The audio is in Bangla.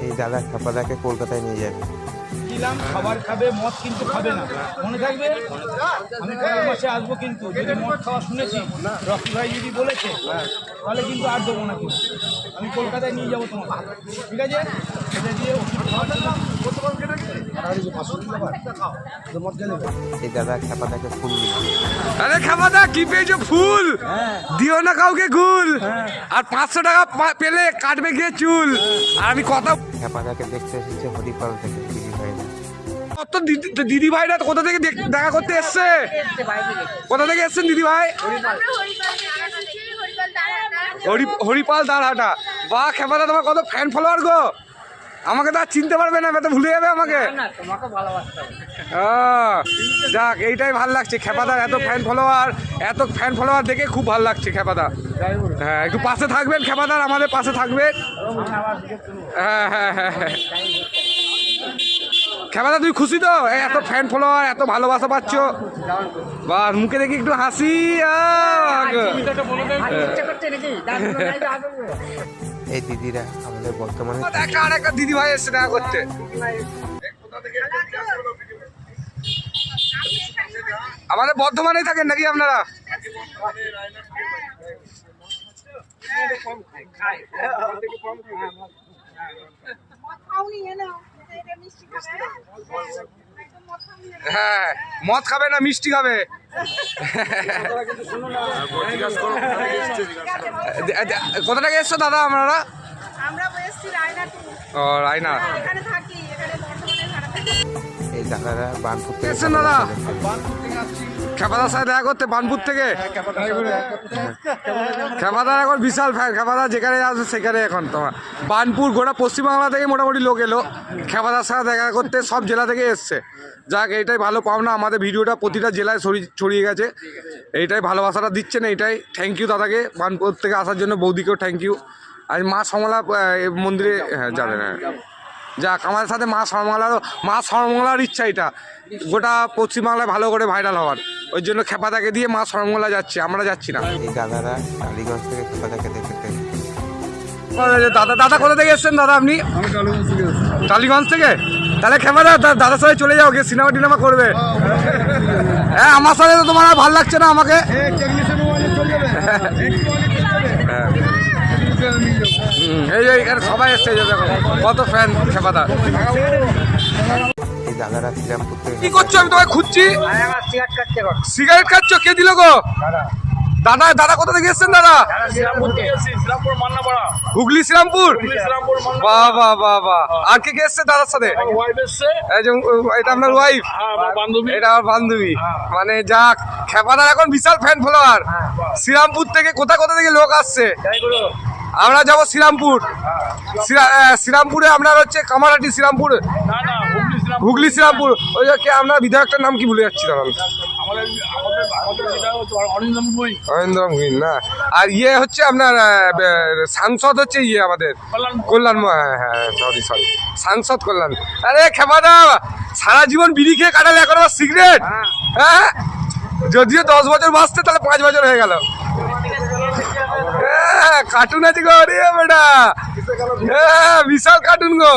এই দাদা খাপাদাকে কলকাতায় নিয়ে যাবে। দিলাম খাবার খাবে, মদ কিন্তু খাবে না, মনে থাকবে। আমি পরের মাসে আসবো, কিন্তু যদি মদ খাওয়া শুনেছি রকি ভাই যদি বলেছে তাহলে কিন্তু আর দেবো না। কিন্তু আমি কলকাতায় নিয়ে যাবো তোমাকে, ঠিক আছে? এটা দিয়ে এই দাদা খাপাদাকে ফুল দিল। আরে খাপাদা কি পেয়েছো? ফুল দিও না কাউকে গুল। আর 500 টাকা পেলে কাটবে গিয়ে চুল। আর আমি কথা খাপাদাকে দেখতে এসেছে হরিপাল থেকে দিদি ভাইরা। তো দিদি ভাইরা কোথা থেকে দেখা করতে এসছে? কোথা থেকে এসছেন দিদি ভাই? হরিপাল দাঁড়াটা। বাহ খেপাদা, তোমার কত ফ্যান ফলোয়ার গো! আমাকে তো আর চিনতে পারবে না, তো ভুলে যাবে আমাকে। যাক, এইটাই ভাল লাগছে খেপাদার, এত ফ্যান ফলোয়ার দেখে খুব ভালো লাগছে খেপাদা। হ্যাঁ, একটু পাশে থাকবেন খেপাদার, আমাদের পাশে থাকবেন। হ্যাঁ হ্যাঁ হ্যাঁ হ্যাঁ। খেপাদা তুই খুশি তো? এত ফ্যান ফলোয়ার, এত ভালোবাসা পাচ্ছ? বা মুখে দেখি একটু হাসি। এই দিদিরা আমাদের বর্তমানে আর একটা দিদি ভাই এসছে দেখা করতে। আমাদের বর্ধমানেই থাকেন নাকি আপনারা? হ্যাঁ, মদ খাবে না মিষ্টি খাবে। কোথা থেকে এসছো দাদা আপনারা? ও রায়না। এই দাদারা বানপুর থেকে এসছেন দাদা? খেপাদার সাথে দেখা করতে বানপুর থেকে। খেপাদার এখন বিশাল ফ্যান। খেপাদার যেখানে আসবে সেখানে এখন তোমার বানপুর গোটা পশ্চিমবাংলা থেকে মোটামুটি লোক এলো খেপাদার সাথে দেখা করতে, সব জেলা থেকে এসছে। যাক, এইটাই ভালো পাওনা, আমাদের ভিডিওটা প্রতিটা জেলায় ছড়িয়ে গেছে। এইটাই ভালোবাসাটা দিচ্ছেন, এইটাই থ্যাংক ইউ দাদাকে, বানপুর থেকে আসার জন্য। বৌদিকেও থ্যাংক ইউ। আজ মা সমলা মন্দিরে যাবেন। হ্যাঁ, যাক, আমাদের সাথে মা সর্বমঙ্গলার ইচ্ছা, এটা গোটা পশ্চিমবাংলায় ভালো করে ভাইরাল হওয়ার। ওই জন্য খেপাদাকে দিয়ে মা সর্বমঙ্গলা যাচ্ছে, আমরা যাচ্ছি না। এই দাদারা টালিগঞ্জ থেকে খেপাদাকে দেখতে। দাদা কোথা থেকে এসছেন দাদা আপনি? টালিগঞ্জ থেকে? তাহলে খেপাদা দাদার সাথে চলে যাও, গিয়ে সিনেমা টিনেমা করবে। হ্যাঁ, আমার সাথে তো তোমার আর ভালো লাগছে না আমাকে। এই যে এখানে সবাই এসছে, কত ফ্যান খেপাদা। এই দাদারা শ্রীরামপুর থেকে। কি করছো? আমি তোমায় খুঁজছি। সিগারেট খাচ্ছ? কে দিল গো? দাদা দাদা কোথা থেকে এসছেন দাদা? হুগলি শ্রীরামপুর। বাহ বাহ বাহ বাহ। আর কে কে এসছে দাদার সাথে? এটা আপনার ওয়াইফ? এটা আমার বান্ধবী। মানে যাক, খেপাদার এখন বিশাল ফ্যান ফলোয়ার। শ্রীরামপুর থেকে কোথা কোথা থেকে লোক আসছে। আমরা যাবো শ্রীরামপুর। শ্রীরামপুরে আপনার হচ্ছে কামারহাটি শ্রীরামপুর, হুগলি শ্রীরামপুর। ওই যে আপনার বিধায়কটার নাম কি ভুলে যাচ্ছি দাদা? অরিন্দম ভুইন না? আর ইয়ে হচ্ছে আপনার সাংসদ হচ্ছে আমাদের কল্যাণ। হ্যাঁ হ্যাঁ, সরি সাংসদ কল্যাণ। আরে খেপাদা, সারা জীবন বিড়ি খেয়ে কাটালে, এখন আবার সিগারেট? হ্যাঁ, যদিও 10 বছর বাঁচতে, তাহলে 5 বছর হয়ে গেল। কার্টুন আছে গো, রে বেটা। হ্যাঁ, বিশাল কার্টুন গো।